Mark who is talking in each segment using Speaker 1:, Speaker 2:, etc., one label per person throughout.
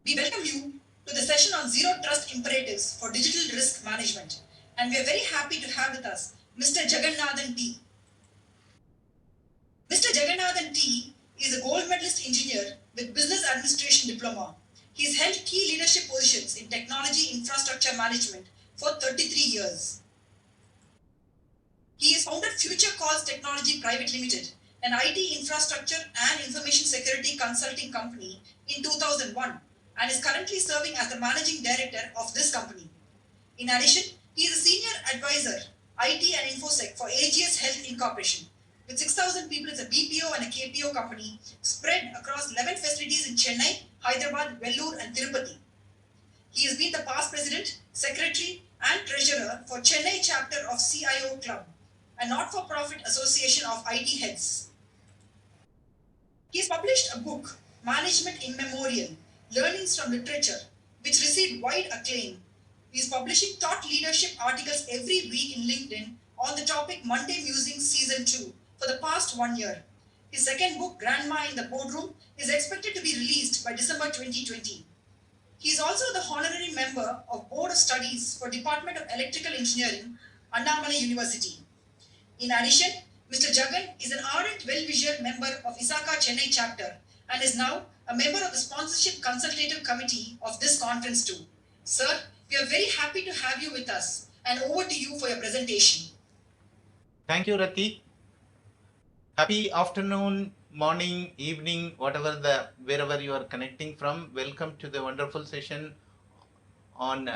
Speaker 1: We welcome you to the session on Zero Trust Imperatives for Digital Risk Management, and we are very happy to have with us Mr. Jaganathan T. Mr. Jaganathan T is a gold medalist engineer with Business Administration Diploma. He has held key leadership positions in technology infrastructure management for 33 years. He has founded FutureCalls Technology Private Limited, an IT infrastructure and information security consulting company in 2001, and is currently serving as the managing director of this company. In addition, he is a senior advisor, IT and InfoSec for AGS Health Incorporation. With 6,000 people, it's a BPO and a KPO company spread across 11 facilities in Chennai, Hyderabad, Vellore, and Tirupati. He has been the past president, secretary, and treasurer for Chennai chapter of CIO Club, a not-for-profit association of IT heads. He has published a book, Management Immemorial, Learnings from Literature, which received wide acclaim. He is publishing thought leadership articles every week in LinkedIn on the topic Monday Musings Season 2 for the past 1 year. His second book, Grandma in the Boardroom, is expected to be released by December 2020. He is also the honorary member of Board of Studies for Department of Electrical Engineering, Annamalai University. In addition, Mr. Jagan is an ardent well-wisher member of ISACA Chennai chapter and is now a member of the sponsorship consultative committee of this conference too. Sir, we are very happy to have you with us, and over to you for your presentation.
Speaker 2: Thank you, Rati. Happy afternoon, morning, evening, wherever you are connecting from. Welcome to the wonderful session on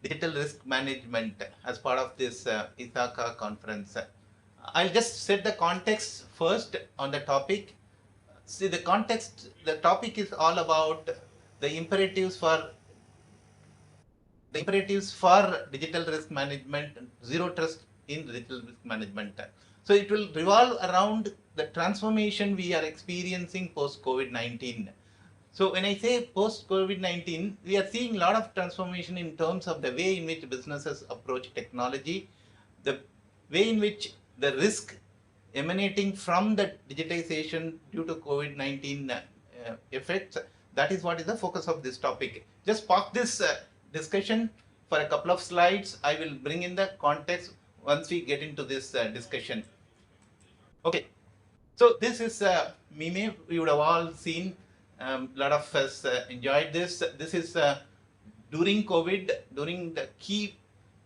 Speaker 2: digital risk management as part of this ISACA conference. I'll just set the context first on the topic. See, the topic is all about the imperatives for digital risk management, zero trust in digital risk management. So it will revolve around the transformation we are experiencing post-COVID-19. So when I say post-COVID-19, we are seeing a lot of transformation in terms of the way in which businesses approach technology, the way in which the risk emanating from the digitization due to COVID-19 effects. That is what is the focus of this topic. Just park this discussion for a couple of slides. I will bring in the context once we get into this discussion. Okay, so this is meme. We would have all seen. A lot of us enjoyed this. This is during COVID, during the key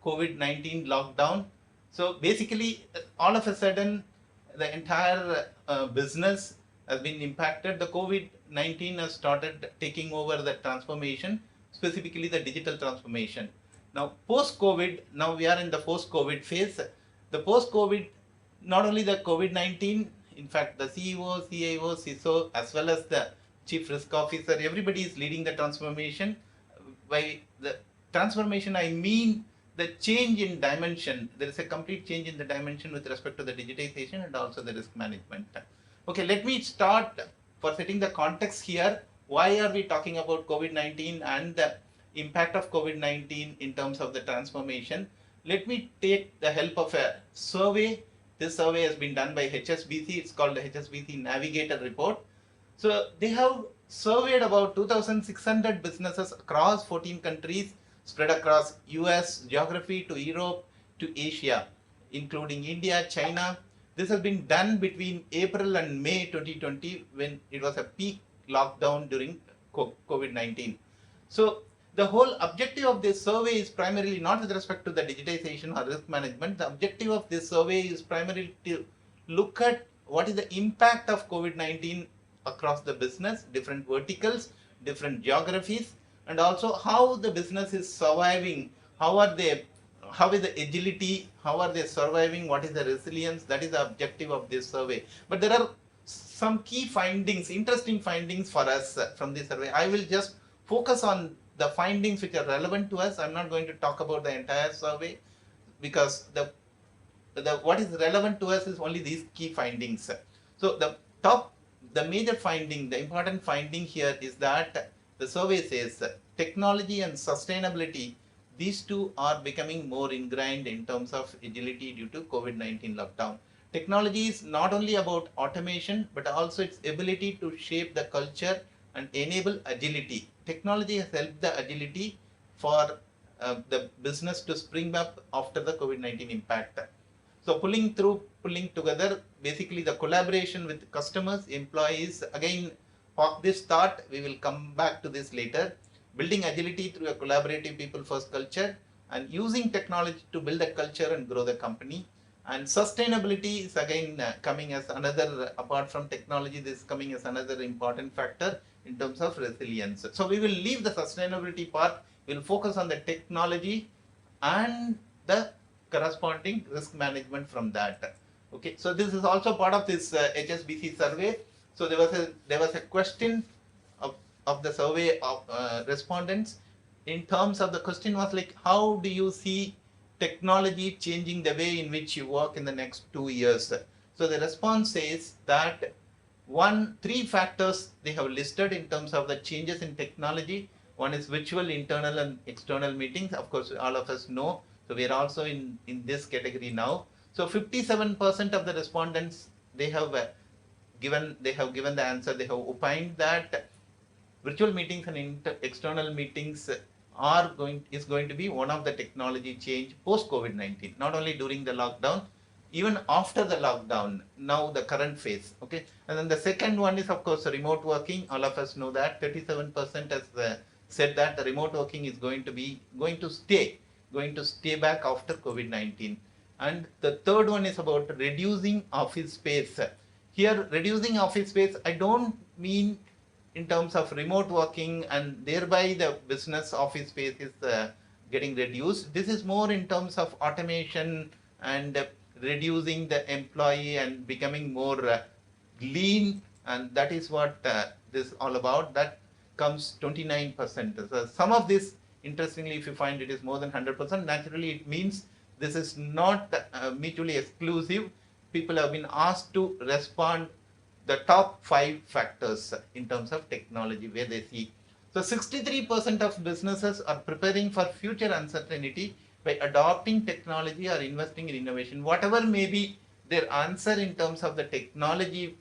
Speaker 2: COVID-19 lockdown. So basically, all of a sudden, the entire business has been impacted. The COVID-19 has started taking over the transformation, specifically the digital transformation. Now, post-COVID, now we are in the post-COVID phase. The post-COVID, not only the COVID-19, in fact, the CEO, CIO, CISO, as well as the Chief Risk Officer, everybody is leading the transformation. By the transformation, I mean the change in dimension. There is a complete change in the dimension with respect to the digitization and also the risk management. Okay, let me start for setting the context here. Why are we talking about COVID-19 and the impact of COVID-19 in terms of the transformation? Let me take the help of a survey. This survey has been done by HSBC. It's called the HSBC Navigator Report. So they have surveyed about 2,600 businesses across 14 countries, spread across US geography to Europe to Asia, including India, China. This has been done between April and May 2020 when it was a peak lockdown during COVID-19. So the whole objective of this survey is primarily not with respect to the digitization or risk management. The objective of this survey is primarily to look at what is the impact of COVID-19 across the business, different verticals, different geographies, and also how the business is surviving, how is the agility, how are they surviving, what is the resilience. That is the objective of this survey. But there are some key findings, interesting findings for us from this survey. I will just focus on the findings which are relevant to us. I'm not going to talk about the entire survey because what is relevant to us is only these key findings. So the major finding, the important finding here is that the survey says technology and sustainability, these two are becoming more ingrained in terms of agility due to COVID-19 lockdown. Technology is not only about automation, but also its ability to shape the culture, and enable agility. Technology has helped the agility for the business to spring up after the COVID-19 impact. So pulling together, basically the collaboration with customers, employees, again, park this thought, we will come back to this later. Building agility through a collaborative people first culture and using technology to build a culture and grow the company. And sustainability is again coming as another, apart from technology, this is coming as another important factor in terms of resilience. So we will leave the sustainability part, we will focus on the technology and the corresponding risk management from that. Okay, so this is also part of this HSBC survey. So there was a question of the survey of respondents. In terms of the question was like, how do you see technology changing the way in which you work in the next 2 years? So the response says that three factors they have listed in terms of the changes in technology. One is virtual internal and external meetings. Of course, all of us know. So we are also in this category now. So 57% of the respondents, they have given the answer. They have opined that virtual meetings and external meetings is going to be one of the technology change post COVID-19, not only during the lockdown, even after the lockdown, now the current phase. Okay, and then the second one is of course remote working. All of us know that 37% has said that the remote working is going to stay back after COVID-19. And the third one is about reducing office space. Here, reducing office space, I don't mean in terms of remote working and thereby the business office space is getting reduced. This is more in terms of automation and reducing the employee and becoming more lean, and that is what this is all about. That comes 29%. So some of this, interestingly, if you find it is more than 100%, naturally it means this is not mutually exclusive. People have been asked to respond the top 5 factors in terms of technology where they see. So 63% of businesses are preparing for future uncertainty by adopting technology or investing in innovation. Whatever may be their answer in terms of the technology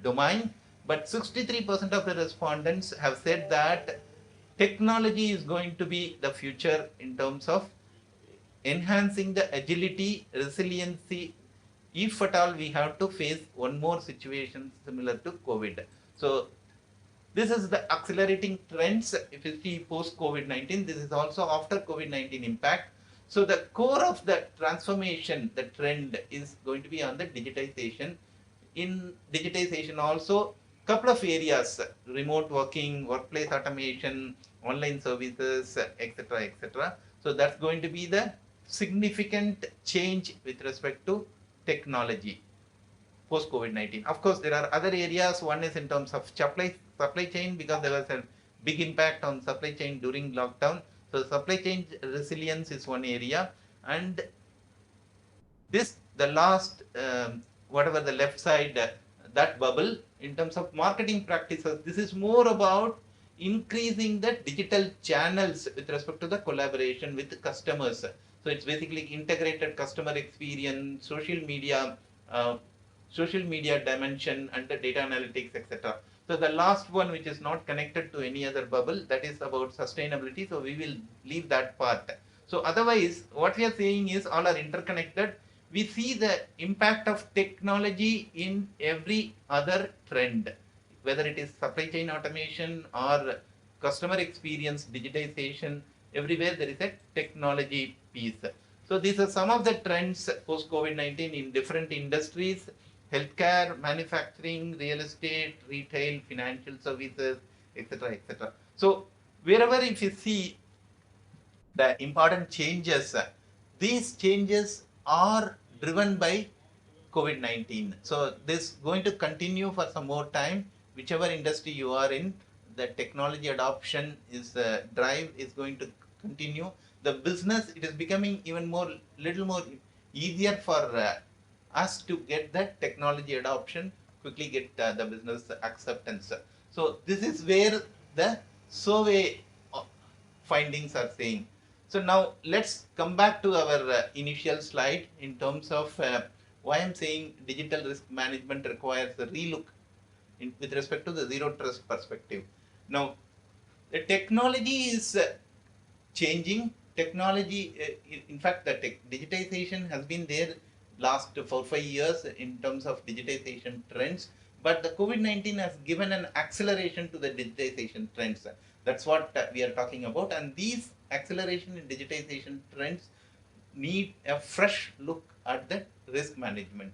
Speaker 2: domain, but 63% of the respondents have said that technology is going to be the future in terms of enhancing the agility, resiliency, if at all we have to face one more situation similar to COVID. So this is the accelerating trends. If you see post COVID-19, this is also after COVID-19 impact. So the core of the transformation, the trend is going to be on the digitization. In digitization also, couple of areas: remote working, workplace automation, online services, etc., etc. So that's going to be the significant change with respect to technology post COVID-19. Of course, there are other areas. One is in terms of supply chain, because there was a big impact on supply chain during lockdown. So supply chain resilience is one area, and this the last whatever the left side that bubble in terms of marketing practices. This is more about increasing the digital channels with respect to the collaboration with the customers. So it's basically integrated customer experience, social media dimension, and the data analytics, etc. So the last one, which is not connected to any other bubble, that is about sustainability. So we will leave that part. So otherwise, what we are saying is all are interconnected. We see the impact of technology in every other trend, whether it is supply chain automation or customer experience digitization. Everywhere there is a technology piece. So these are some of the trends post COVID-19 in different industries: healthcare, manufacturing, real estate, retail, financial services, etc., etc. So wherever if you see the important changes, these changes are driven by COVID-19. So this is going to continue for some more time. Whichever industry you are in, the technology adoption is drive is going to continue. The business, it is becoming even little more easier for us to get that technology adoption, quickly get the business acceptance. So this is where the survey findings are saying. So now let's come back to our initial slide in terms of why I'm saying digital risk management requires a relook with respect to the zero trust perspective. Now, the technology is changing. Technology, in fact, the digitization has been there last 4-5 years in terms of digitization trends, but the COVID-19 has given an acceleration to the digitization trends. That's what we are talking about, and these acceleration in digitization trends need a fresh look at the risk management.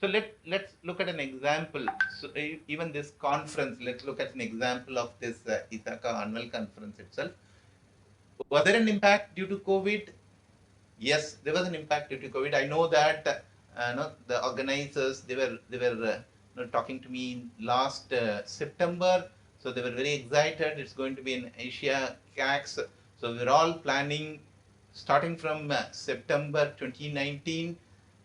Speaker 2: So let's look at an example. So even this conference, let's look at an example of this ISACA annual conference itself. Was there an impact due to COVID? Yes, there was an impact due to COVID. I know that the organizers they were talking to me last September, so they were very excited. It's going to be in Asia CACS, so we're all planning starting from September 2019.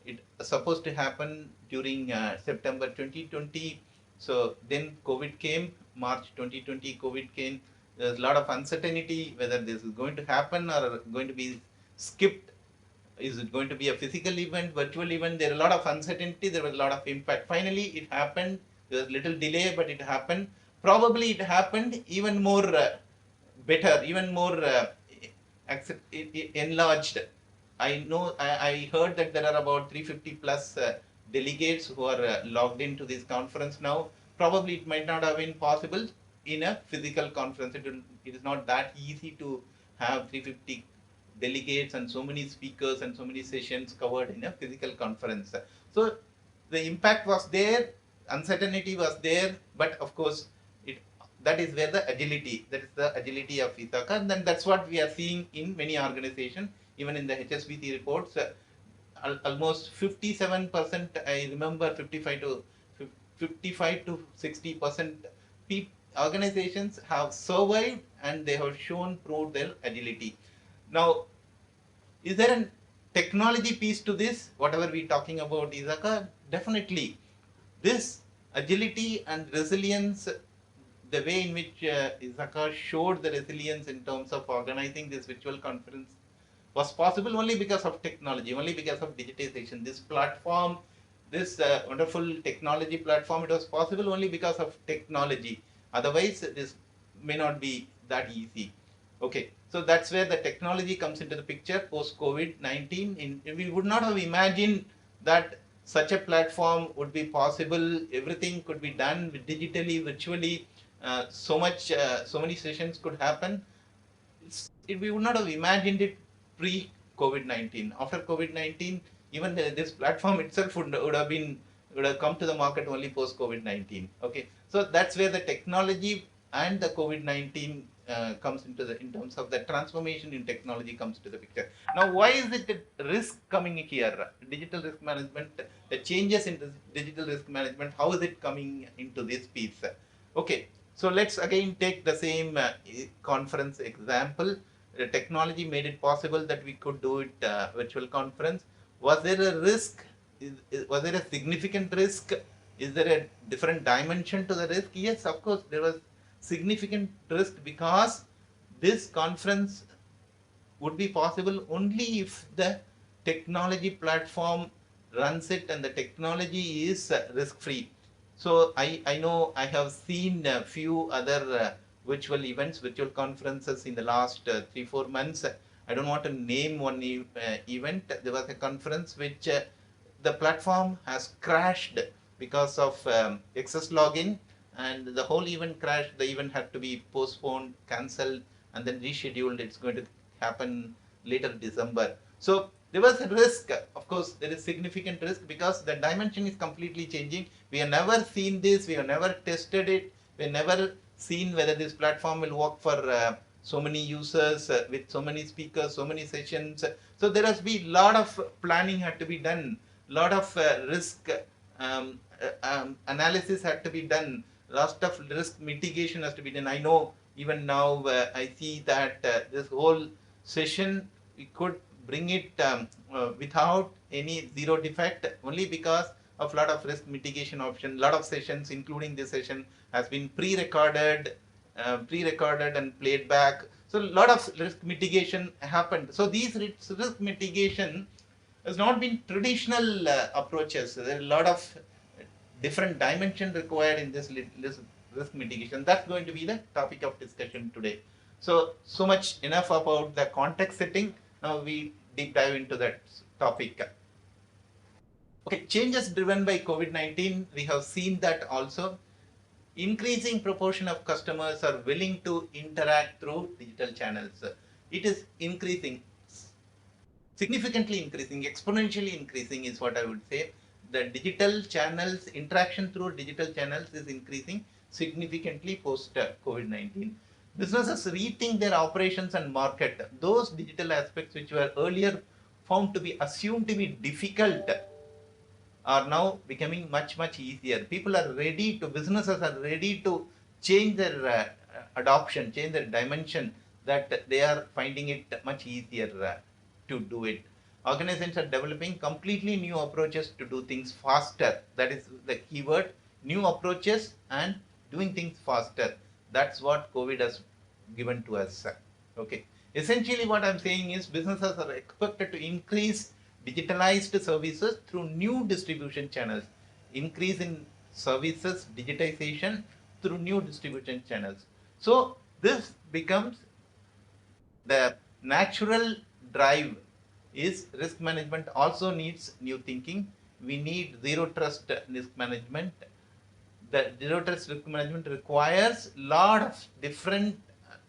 Speaker 2: It was supposed to happen during September 2020. So then COVID came, March 2020. COVID came. There's a lot of uncertainty whether this is going to happen or going to be skipped. Is it going to be a physical event, virtual event? There are a lot of uncertainty. There was a lot of impact. Finally, it happened. There was a little delay, but it happened. Probably it happened even more better, even more enlarged. I heard that there are about 350 plus delegates who are logged into this conference now. Probably it might not have been possible in a physical conference. It is not that easy to have 350 delegates and so many speakers and so many sessions covered in a physical conference. So the impact was there, uncertainty was there, but of course, that is where the agility, that is the agility of ISACA, and then that's what we are seeing in many organizations, even in the HSBC reports. Almost 57%, I remember 55 to 60% organizations have survived and they have shown proved their agility. Now, is there a technology piece to this? Whatever we talking about ISACA, definitely this agility and resilience, the way in which ISACA showed the resilience in terms of organizing this virtual conference was possible only because of technology, only because of digitization. This platform, this wonderful technology platform, it was possible only because of technology. Otherwise, this may not be that easy. Okay, so that's where the technology comes into the picture post COVID-19. We would not have imagined that such a platform would be possible. Everything could be done digitally, virtually. So many sessions could happen. We would not have imagined it pre COVID-19. After COVID-19, even this platform itself would have come to the market only post COVID-19. Okay, so that's where the technology and the COVID-19 comes into in terms of the transformation in technology comes to the picture. Now, why is it risk coming here? Digital risk management, the changes in digital risk management, how is it coming into this piece? Okay, so let's again take the same conference example. The technology made it possible that we could do it virtual conference. Was there a risk? Was there a significant risk? Is there a different dimension to the risk? Yes, of course, there was significant risk because this conference would be possible only if the technology platform runs it and the technology is risk-free. So I know I have seen a few other virtual events, virtual conferences in the last 3-4 months. I don't want to name one event. There was a conference which the platform has crashed because of excess login, and the whole event crashed. The event had to be postponed, cancelled, and then rescheduled. It's going to happen later December. So there was a risk. Of course, there is significant risk because the dimension is completely changing. We have never seen this. We have never tested it. We have never seen whether this platform will work for so many users with so many speakers, so many sessions. So there has been a lot of planning had to be done. A lot of risk analysis had to be done. Lot of risk mitigation has to be done. I know even now I see that this whole session we could bring it without any zero defect only because of a lot of risk mitigation options. Lot of sessions, including this session, has been pre-recorded and played back. So a lot of risk mitigation happened. So these risk mitigation has not been traditional approaches. There are a lot of different dimension required in this risk mitigation. That's going to be the topic of discussion today. So much enough about the context setting. Now we deep dive into that topic. Okay, changes driven by COVID-19, we have seen that also. Increasing proportion of customers are willing to interact through digital channels. It is increasing, significantly increasing, exponentially increasing is what I would say. The digital channels, interaction through digital channels is increasing significantly post COVID-19. Businesses rethink their operations and market. Those digital aspects which were earlier found to be assumed to be difficult are now becoming much easier. People are ready to, businesses are ready to change their adoption, change their dimension, that they are finding it much easier to do it. Organizations are developing completely new approaches to do things faster. That is the keyword, new approaches and doing things faster. That's what COVID has given to us. Okay. Essentially what I'm saying is businesses are expected to increase digitalized services through new distribution channels. Increase in services digitization through new distribution channels. So this becomes the natural drive. Is risk management also needs new thinking. We need zero trust risk management. The zero trust risk management requires lot of different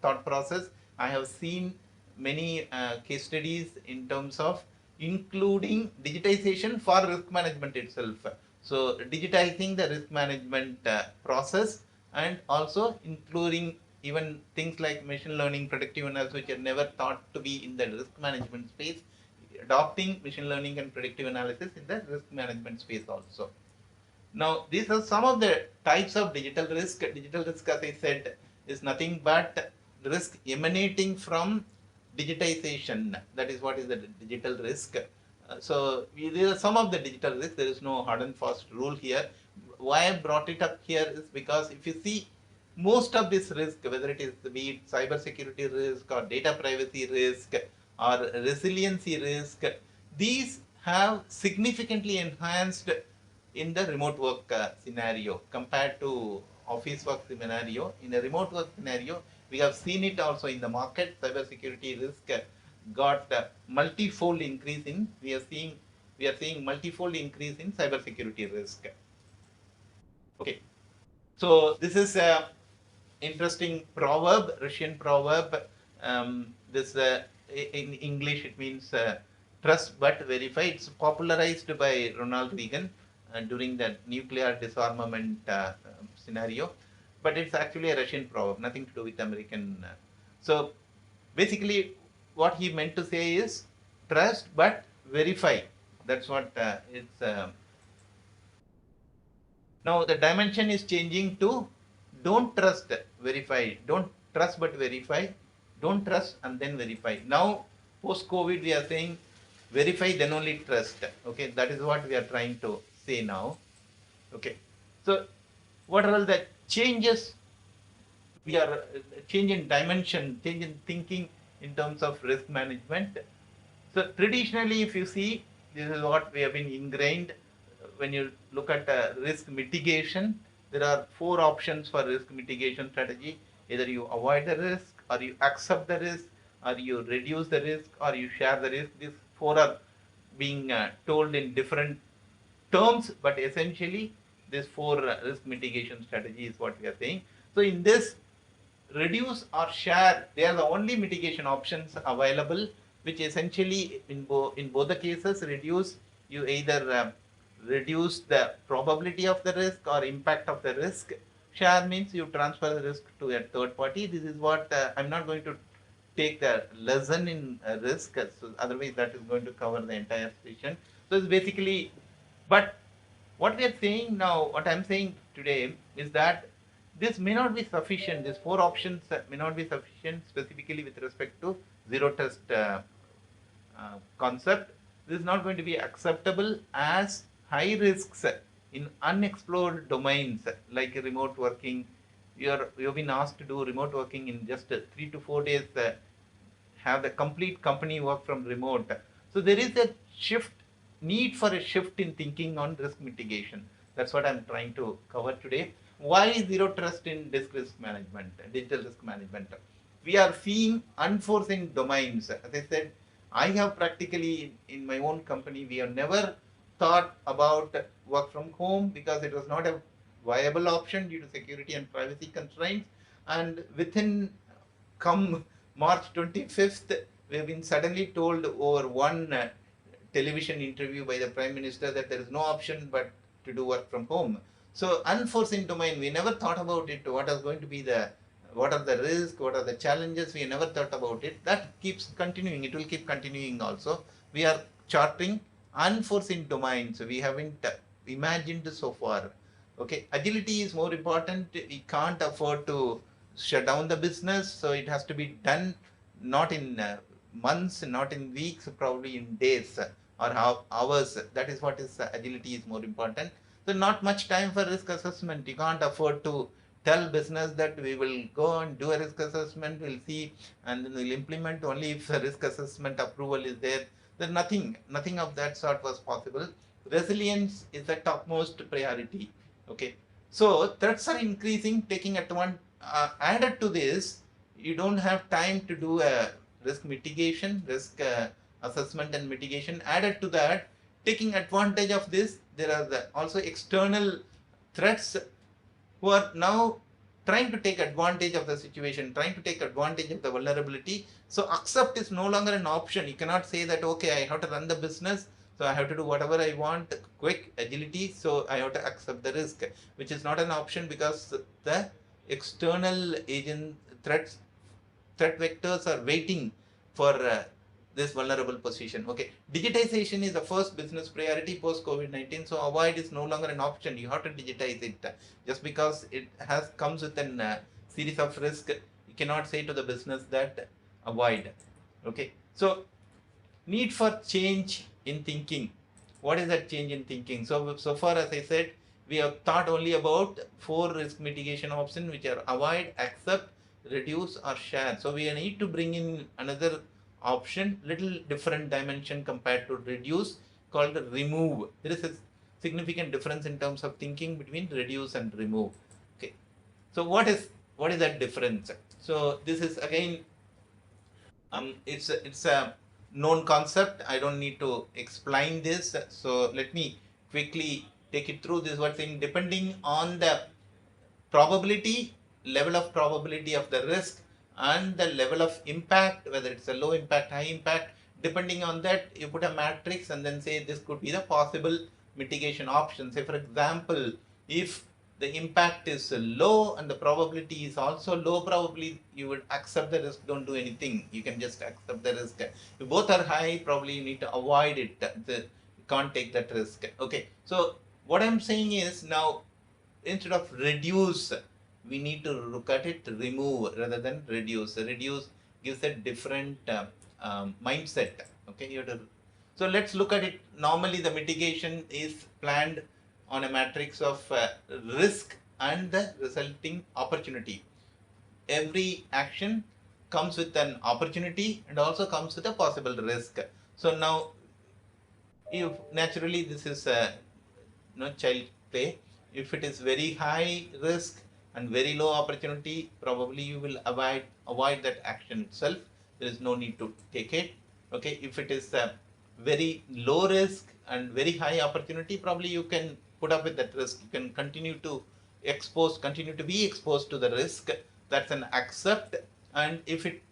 Speaker 2: thought process. I have seen many case studies in terms of including digitization for risk management itself. So digitizing the risk management process, and also including even things like machine learning, predictive analysis, which are never thought to be in the risk management space, adopting machine learning and predictive analysis in the risk management space also. Now, these are some of the types of digital risk. Digital risk, as I said, is nothing but risk emanating from digitization. That is what is the digital risk. These are some of the digital risk. There is no hard and fast rule here. Why I brought it up here is because if you see most of this risk, whether it is be it cyber security risk or data privacy risk or resiliency risk, these have significantly enhanced in the remote work scenario compared to office work scenario. In a remote work scenario, we have seen it also in the market. Cyber security risk got multifold increase in. We are seeing multifold increase in cyber security risk. Okay, so this is a interesting proverb, Russian proverb. This in English it means trust but verify. It's popularized by Ronald Reagan during the nuclear disarmament scenario, but it's actually a Russian proverb, nothing to do with American. So basically what he meant to say is trust but verify. That's what it's. Now the dimension is changing to don't trust, verify. Don't trust but verify. Don't trust and then verify. Now post-COVID we are saying verify then only trust. Okay, that is what we are trying to say now. Okay, so what are all the changes? We are changing dimension, changing thinking in terms of risk management. So traditionally, if you see, this is what we have been ingrained. When you look at risk mitigation, there are 4 options for risk mitigation strategy. Either you avoid the risk, or you accept the risk, or you reduce the risk, or you share the risk. These 4 are being told in different terms, but essentially these 4 risk mitigation strategy is what we are saying. So in this, reduce or share, they are the only mitigation options available, which essentially in both the cases reduce, you either reduce the probability of the risk or impact of the risk. Share means you transfer the risk to a third party. This is what I'm not going to take the lesson in risk, so otherwise that is going to cover the entire session. So it's basically, but what we are saying now, what I'm saying today is that this may not be sufficient. These 4 options may not be sufficient specifically with respect to zero trust concept. This is not going to be acceptable as high risks in unexplored domains like remote working. You've been asked to do remote working in just 3 to 4 days, have the complete company work from remote. So there is a need for a shift in thinking on risk mitigation. That's what I'm trying to cover today. Why zero trust in risk management, digital risk management? We are seeing unforeseen domains. As I said, I have practically in my own company, we have never thought about work from home because it was not a viable option due to security and privacy constraints. And within come March 25th, we have been suddenly told over one television interview by the Prime Minister that there is no option but to do work from home. So unforeseen domain, we never thought about it. What is going to be what are the risks, what are the challenges? We never thought about it. That keeps continuing. It will keep continuing also. We are charting unforeseen domains. We haven't imagined so far. Okay, agility is more important. We can't afford to shut down the business, so it has to be done not in months, not in weeks, probably in days or hours. That is what is agility is more important. So not much time for risk assessment. You can't afford to tell business that we will go and do a risk assessment, we'll see, and then we'll implement only if the risk assessment approval is there. Then nothing of that sort was possible. Resilience is the topmost priority. Okay, so threats are increasing, taking at one. Added to this, you don't have time to do a risk mitigation, risk assessment and mitigation. Added to that, taking advantage of this, there are also external threats who are now trying to take advantage of the situation, trying to take advantage of the vulnerability. So accept is no longer an option. You cannot say that, okay, I have to run the business, so I have to do whatever I want, quick agility, so I have to accept the risk, which is not an option because the external threat vectors are waiting for this vulnerable position. Okay, digitization is the first business priority post COVID-19. So avoid is no longer an option. You have to digitize it. Just because it comes with a series of risk, you cannot say to the business that avoid. Okay, so need for change in thinking. What is that change in thinking? So far, as I said, we have thought only about 4 risk mitigation options, which are avoid, accept, reduce, or share. So we need to bring in another option, little different dimension compared to reduce, called remove. There is a significant difference in terms of thinking between reduce and remove. Okay, so what is that difference? So this is again, it's a known concept. I don't need to explain this. So let me quickly take it through. This one thing, depending on the probability, level of probability of the risk and the level of impact, whether it's a low impact, high impact, depending on that, you put a matrix and then say this could be the possible mitigation options. Say, for example, if the impact is low and the probability is also low, probably you would accept the risk, don't do anything. You can just accept the risk. If both are high, probably you need to avoid it. You can't take that risk. Okay, so what I'm saying is, now instead of reduce, we need to look at it remove rather than reduce. Reduce gives a different mindset. Okay, you have to. So let's look at it. Normally, the mitigation is planned on a matrix of risk and the resulting opportunity. Every action comes with an opportunity and also comes with a possible risk. So now, if naturally this is child play, if it is very high risk and very low opportunity, probably you will avoid that action itself. There is no need to take it. Okay, if it is very low risk and very high opportunity, probably you can put up with that risk. You can continue to be exposed to the risk. That's an accept. And if it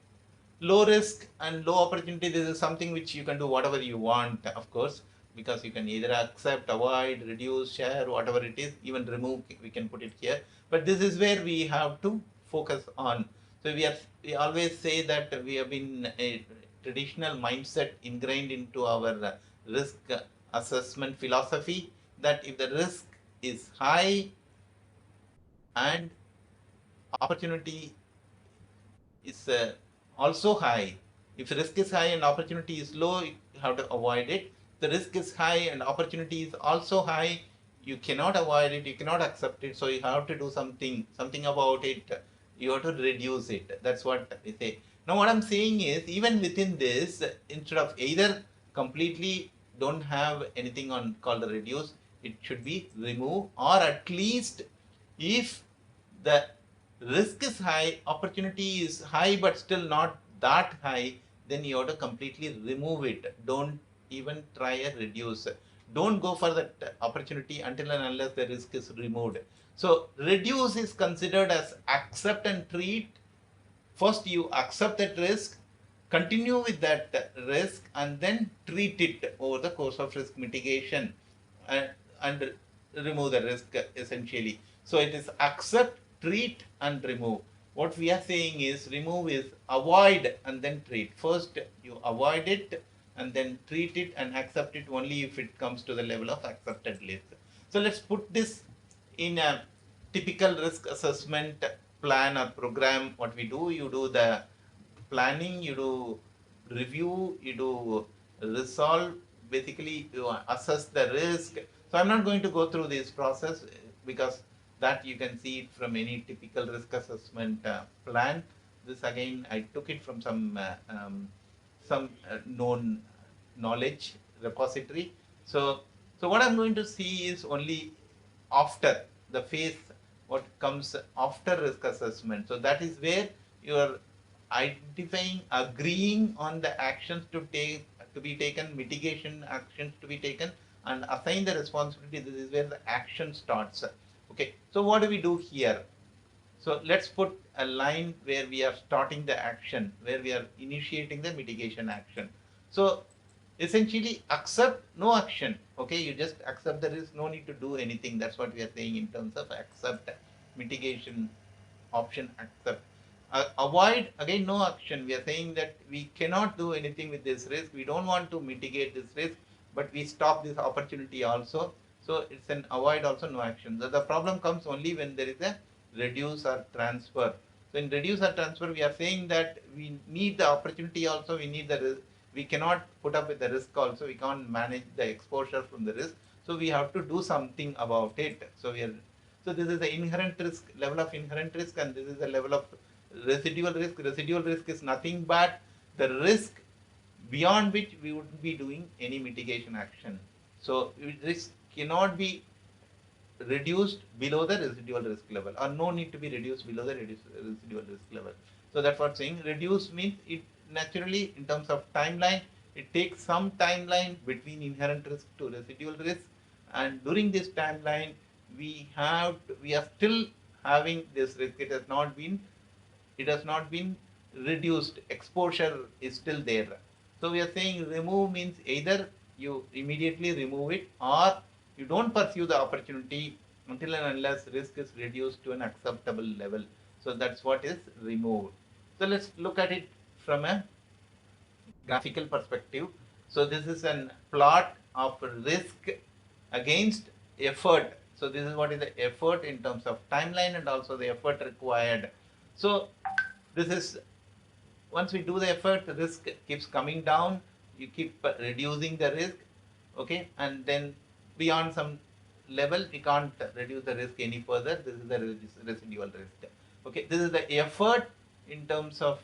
Speaker 2: low risk and low opportunity, this is something which you can do whatever you want, of course, because you can either accept, avoid, reduce, share, whatever it is, even remove, we can put it here. But this is where we have to focus on. So we always say that we have been a traditional mindset ingrained into our risk assessment philosophy, that if the risk is high and opportunity is also high. If risk is high and opportunity is low, you have to avoid it. The risk is high and opportunity is also high, you cannot avoid it, you cannot accept it, so you have to do something about it. You have to reduce it. That's what we say. Now what I'm saying is, even within this, instead of either completely don't have anything on called reduce, it should be remove, or at least If the risk is high, opportunity is high, but still not that high, then you have to completely remove it. Don't even try and reduce. Don't go for that opportunity until and unless the risk is removed. So reduce is considered as accept and treat. First you accept that risk, continue with that risk, and then treat it over the course of risk mitigation, and remove the risk essentially. So it is accept, treat, and remove. What we are saying is remove is avoid and then treat. First you avoid it and then treat it and accept it only if it comes to the level of accepted risk. So let's put this in a typical risk assessment plan or program. What we do, you do the planning, you do review, you do resolve, basically you assess the risk. So I'm not going to go through this process because that you can see it from any typical risk assessment plan. This again I took it from some known knowledge repository. So what I'm going to see is only after the phase, what comes after risk assessment. So that is where you are identifying, agreeing on the actions to be taken, mitigation actions to be taken, and assign the responsibility. This is where the action starts. Okay, so what do we do here? So let's put a line where we are starting the action, where we are initiating the mitigation action. So essentially accept, no action. Okay, you just accept there is no need to do anything. That's what we are saying in terms of accept, mitigation option, accept. Avoid, again no action. We are saying that we cannot do anything with this risk. We don't want to mitigate this risk, but we stop this opportunity also. So it's an avoid, also no action. So the problem comes only when there is a reduce or transfer. So in reduce or transfer, we are saying that we need the opportunity also, we need the risk. We cannot put up with the risk also. We can't manage the exposure from the risk. So we have to do something about it. So this is the inherent risk, level of inherent risk, and this is the level of residual risk. Residual risk is nothing but the risk beyond which we wouldn't be doing any mitigation action. So risk cannot be reduced below the residual risk level, or no need to be reduced below the residual risk level. So that's what saying. Reduce means it naturally, in terms of timeline, it takes some timeline between inherent risk to residual risk, and during this timeline we are still having this risk. It has not been reduced. Exposure is still there. So we are saying remove means either you immediately remove it, or you don't pursue the opportunity until and unless risk is reduced to an acceptable level. So that's what is removed. So let's look at it from a graphical perspective. So this is a plot of risk against effort. So this is what is the effort in terms of timeline and also the effort required. So this is, once we do the effort, the risk keeps coming down, you keep reducing the risk, okay, and then beyond some level we can't reduce the risk any further. This is the residual risk. Okay, this is the effort in terms of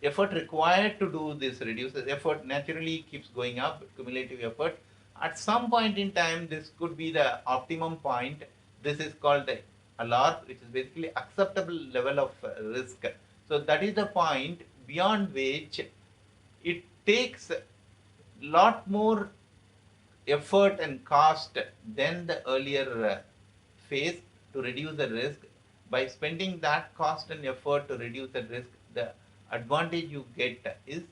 Speaker 2: effort required to do this. Reduce the effort naturally keeps going up, cumulative effort. At some point in time, this could be the optimum point. This is called the LR, which is basically acceptable level of risk. So that is the point beyond which it takes lot more effort and cost than the earlier phase to reduce the risk. By spending that cost and effort to reduce the risk, the advantage you get is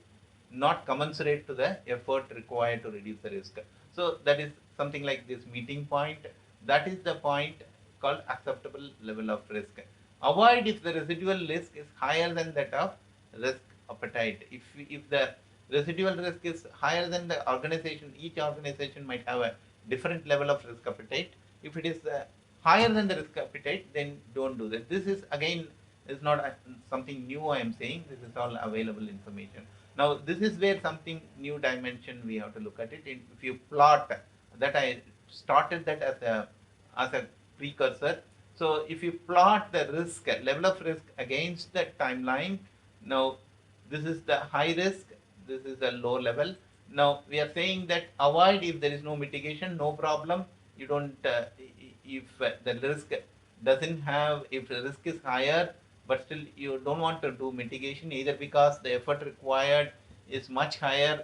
Speaker 2: not commensurate to the effort required to reduce the risk. So that is something like this meeting point. That is the point called acceptable level of risk. Avoid if the residual risk is higher than that of risk appetite. If the residual risk is higher than the organization, each organization might have a different level of risk appetite. If it is higher than the risk appetite, then don't do that. This is again is not something new I am saying. This is all available information. Now this is where something new dimension we have to look at it. If you plot that, I started that as a precursor. So if you plot the risk, level of risk against the timeline, now this is the high risk, this is the low level. Now we are saying that avoid if there is no mitigation, no problem. You don't if the risk doesn't have, if the risk is higher, but still you don't want to do mitigation, either because the effort required is much higher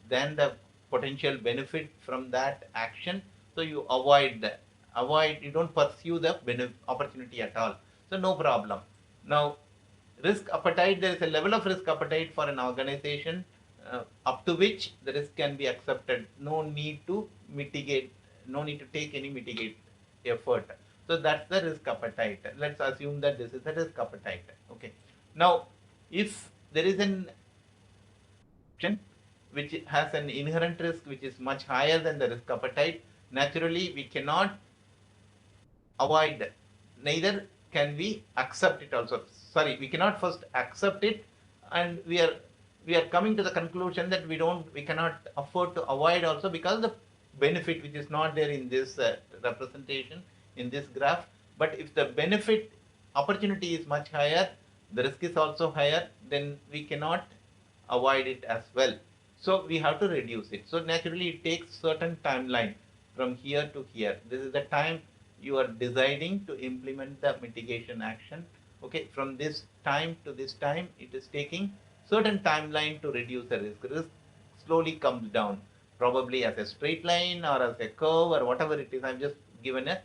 Speaker 2: than the potential benefit from that action, so you avoid that. You don't pursue the opportunity at all. So no problem. Now, risk appetite, there is a level of risk appetite for an organization up to which the risk can be accepted. No need to mitigate, no need to take any mitigate effort. So that's the risk appetite. Let's assume that this is the risk appetite. Okay. Now, if there is an action which has an inherent risk which is much higher than the risk appetite, naturally we cannot avoid, neither can we accept it also. Sorry, we cannot first accept it, and we are coming to the conclusion that we cannot afford to avoid also, because the benefit which is not there in this representation in this graph. But if the benefit opportunity is much higher, the risk is also higher, then we cannot avoid it as well. So we have to reduce it. So naturally it takes certain timeline from here to here. This is the time you are deciding to implement the mitigation action. Okay, from this time to this time, it is taking certain timeline to reduce the risk. Risk slowly comes down, probably as a straight line or as a curve or whatever it is. I'm just given a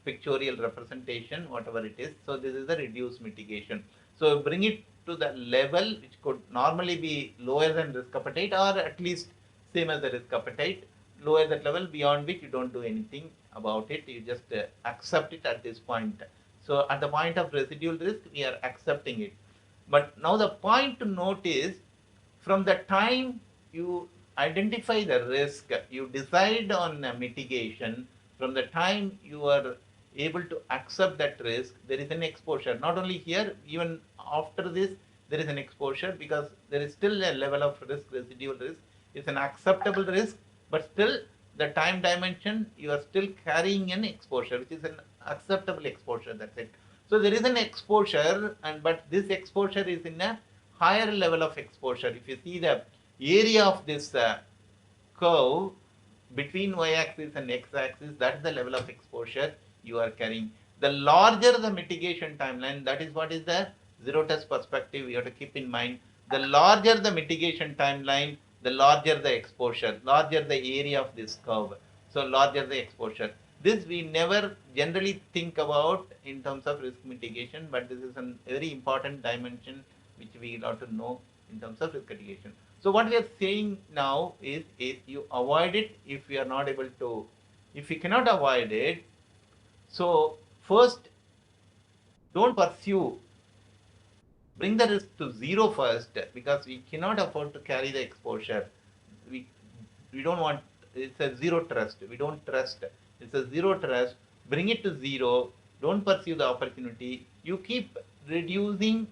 Speaker 2: pictorial representation, whatever it is. So this is the reduced mitigation. So bring it to the level which could normally be lower than risk appetite, or at least same as the risk appetite. Lower that level, beyond which you don't do anything about it. You just accept it at this point. So at the point of residual risk, we are accepting it. But now the point to note is, from the time you identify the risk, you decide on mitigation, from the time you are able to accept that risk, there is an exposure. Not only here, even after this, there is an exposure, because there is still a level of risk, residual risk. It's an acceptable risk, but still the time dimension, you are still carrying an exposure, which is an acceptable exposure. That's it. So there is an exposure, but this exposure is in a higher level of exposure. If you see the area of this curve between y-axis and x-axis, that's the level of exposure you are carrying. The larger the mitigation timeline, that is what is the zero test perspective you have to keep in mind. The larger the mitigation timeline, the larger the exposure, larger the area of this curve. So larger the exposure. This we never generally think about in terms of risk mitigation, but this is a very important dimension which we ought to know in terms of risk mitigation. So what we are saying now is you avoid it if you are not able to, if you cannot avoid it. So first, don't pursue, bring the risk to zero first, because we cannot afford to carry the exposure. We don't want, it's a zero trust. We don't trust. It's a zero trust. Bring it to zero. Don't pursue the opportunity. You keep reducing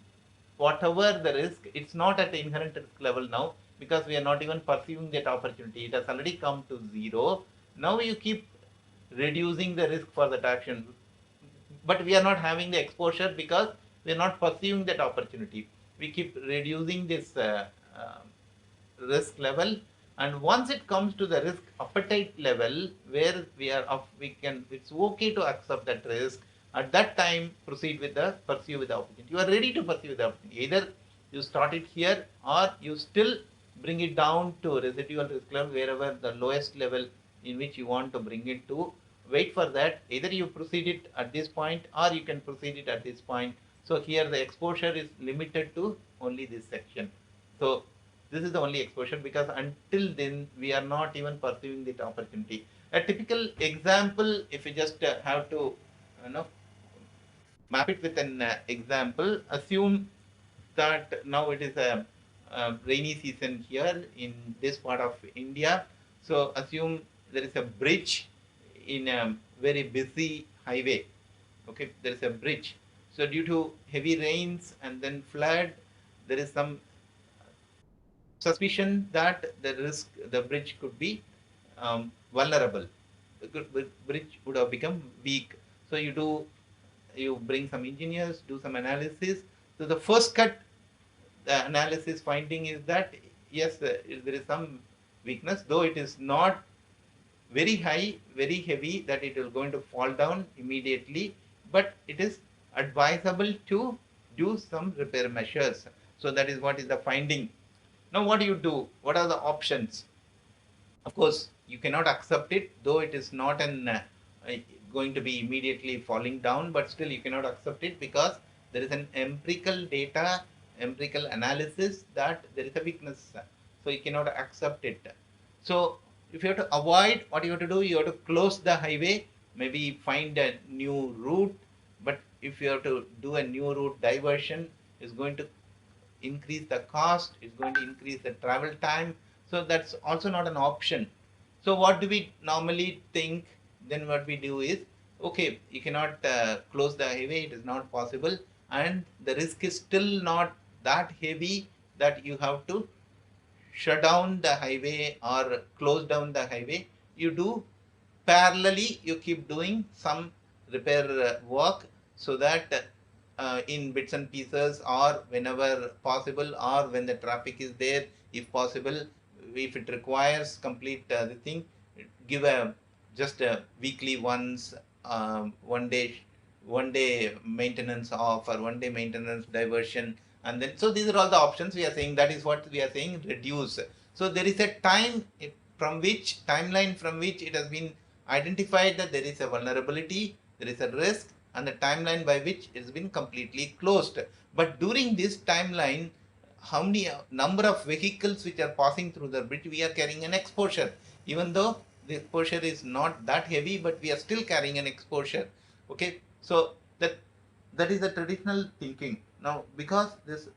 Speaker 2: whatever the risk. It's not at the inherent risk level now, because we are not even pursuing that opportunity. It has already come to zero. Now you keep reducing the risk for that action. But we are not having the exposure because we are not pursuing that opportunity. We keep reducing this risk level. And once it comes to the risk appetite level, where it's okay to accept that risk, at that time, pursue with the opportunity. You are ready to pursue the opportunity. Either you start it here, or you still bring it down to residual risk level, wherever the lowest level in which you want to bring it to. Wait for that. Either you proceed it at this point, or you can proceed it at this point. So here the exposure is limited to only this section. So this is the only exposure, because until then we are not even pursuing that opportunity. A typical example, if you just have to map it with an example, assume that now it is a rainy season here in this part of India. So assume there is a bridge in a very busy highway. Okay, there is a bridge. So due to heavy rains and then flood, there is some suspicion that the bridge could be vulnerable. The bridge would have become weak. So you bring some engineers, do some analysis. So the first cut, the analysis finding is that yes, there is some weakness, though it is not very high, very heavy, that it is going to fall down immediately, but it is advisable to do some repair measures. So that is what is the finding. Now what do you do? What are the options? Of course, you cannot accept it, though it is not going to be immediately falling down, but still you cannot accept it because there is an empirical data, empirical analysis that there is a weakness. So you cannot accept it. So if you have to avoid, what you have to do, you have to close the highway, maybe find a new route. But if you have to do a new route diversion, is going to increase the cost, it's going to increase the travel time. So that's also not an option. So what do we normally think? Then what we do is, okay, you cannot close the highway, it is not possible, and the risk is still not that heavy that you have to shut down the highway or close down the highway. You do parallelly, you keep doing some repair work, so that in bits and pieces, or whenever possible, or when the traffic is there, if possible, if it requires complete the thing, give a just a weekly once, 1 day maintenance off, or 1 day maintenance diversion. And then, so these are all the options we are saying. That is what we are saying, reduce. So there is a timeline from which it has been identified that there is a vulnerability, there is a risk, and the timeline by which it has been completely closed. But during this timeline, how many number of vehicles which are passing through the bridge, we are carrying an exposure. Even though the exposure is not that heavy, but we are still carrying an exposure. Okay, so that is the traditional thinking. Now, because this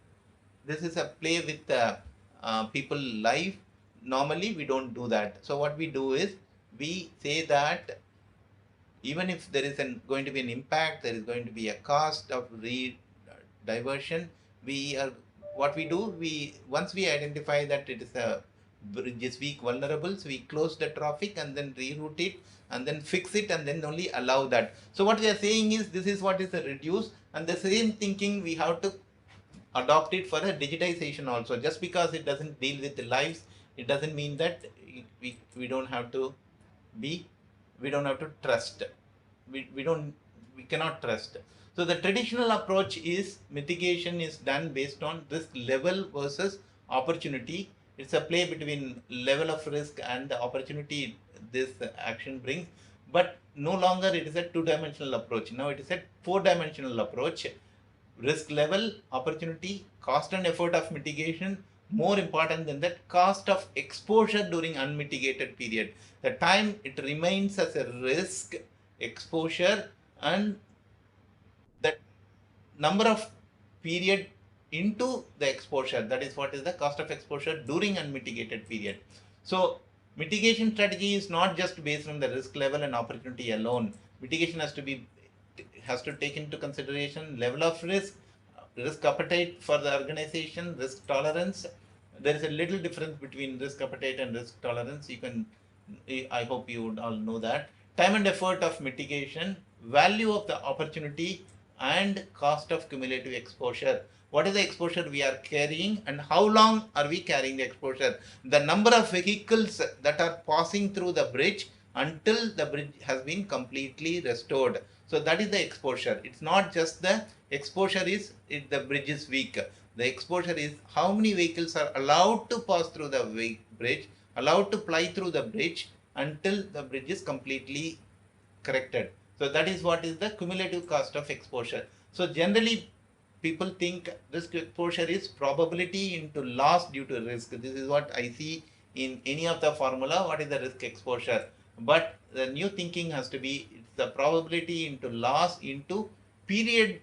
Speaker 2: is a play with people life, normally we don't do that. So what we do is, we say that even if there is going to be an impact, there is going to be a cost of diversion. What we do, once we identify that it is a bridge is weak, vulnerable, so we close the traffic and then reroute it and then fix it and then only allow that. So what we are saying is, this is what is a reduce, and the same thinking we have to adopt it for a digitization also. Just because it doesn't deal with the lives, it doesn't mean that we don't have to be, we don't have to trust. We cannot trust. So the traditional approach is, mitigation is done based on risk level versus opportunity. It's a play between level of risk and the opportunity this action brings. But no longer it is a two-dimensional approach. Now it is a four-dimensional approach. Risk level, opportunity, cost and effort of mitigation. More important than that, cost of exposure during unmitigated period. The time it remains as a risk, exposure, and the number of period into the exposure, that is what is the cost of exposure during unmitigated period. So mitigation strategy is not just based on the risk level and opportunity alone. Mitigation has to take into consideration level of risk, risk appetite for the organization, risk tolerance. There is a little difference between risk appetite and risk tolerance. I hope you would all know that. Time and effort of mitigation, value of the opportunity, and cost of cumulative exposure. What is the exposure we are carrying, and how long are we carrying the exposure? The number of vehicles that are passing through the bridge until the bridge has been completely restored. So that is the exposure. It's not just the exposure is if the bridge is weak. The exposure is how many vehicles are allowed to pass through the bridge, allowed to ply through the bridge until the bridge is completely corrected. So that is what is the cumulative cost of exposure. So generally people think risk exposure is probability into loss due to risk. This is what I see in any of the formula. What is the risk exposure? But the new thinking has to be, it's the probability into loss into period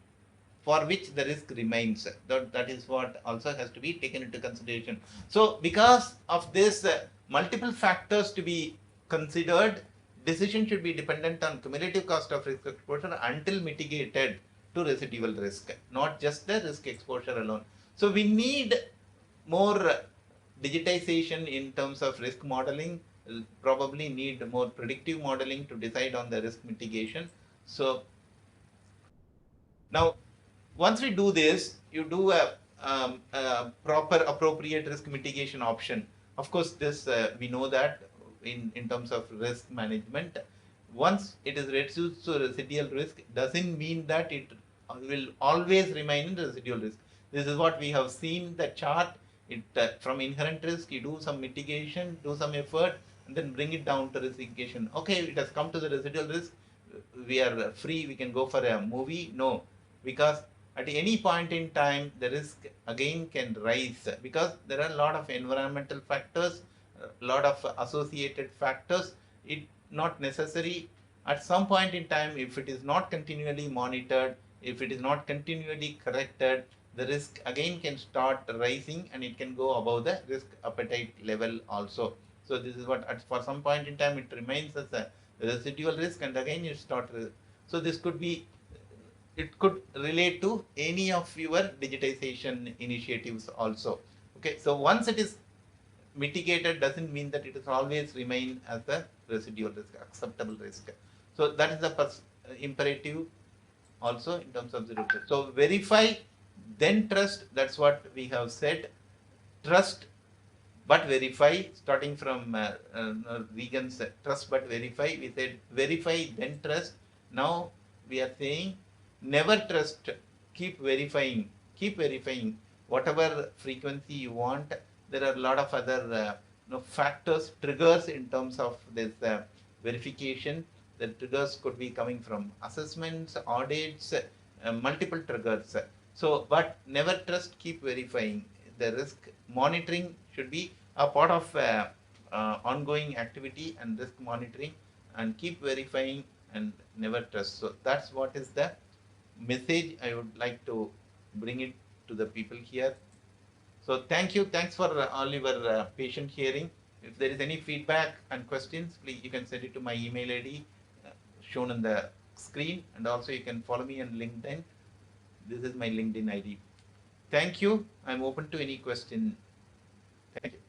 Speaker 2: for which the risk remains. That is what also has to be taken into consideration. So because of this multiple factors to be considered, decision should be dependent on cumulative cost of risk exposure until mitigated to residual risk, not just the risk exposure alone. So we need more digitization in terms of risk modeling, probably need more predictive modeling to decide on the risk mitigation. So now, once we do this, you do a proper appropriate risk mitigation option. Of course, this we know that in terms of risk management. Once it is reduced to residual risk, doesn't mean that it will always remain in residual risk. This is what we have seen the chart. It from inherent risk, you do some mitigation, do some effort, and then bring it down to mitigation. Okay, it has come to the residual risk. We are free. We can go for a movie. No, because at any point in time, the risk again can rise because there are a lot of environmental factors, a lot of associated factors. It not necessary. At some point in time, if it is not continually monitored, if it is not continually corrected, the risk again can start rising and it can go above the risk appetite level also. So this is what for some point in time it remains as a residual risk and again you start. So this could be, it could relate to any of your digitization initiatives also. Okay, so once it is mitigated doesn't mean that it is always remain as a residual risk, acceptable risk. So that is the imperative also in terms of zero trust. So verify, then trust. That's what we have said. Trust but verify, starting from Regan's trust but verify. We said verify, then trust. Now we are saying never trust, keep verifying, whatever frequency you want. There are a lot of other factors, triggers in terms of this verification. The triggers could be coming from assessments, audits, multiple triggers. So, but never trust, keep verifying. The risk monitoring should be a part of ongoing activity and risk monitoring, and keep verifying and never trust. So that's what is the message I would like to bring it to the people here. So thank you. Thanks for all your patient hearing. If there is any feedback and questions, please you can send it to my email ID shown on the screen, and also you can follow me on LinkedIn. This is my LinkedIn ID. Thank you. I'm open to any question. Thank you.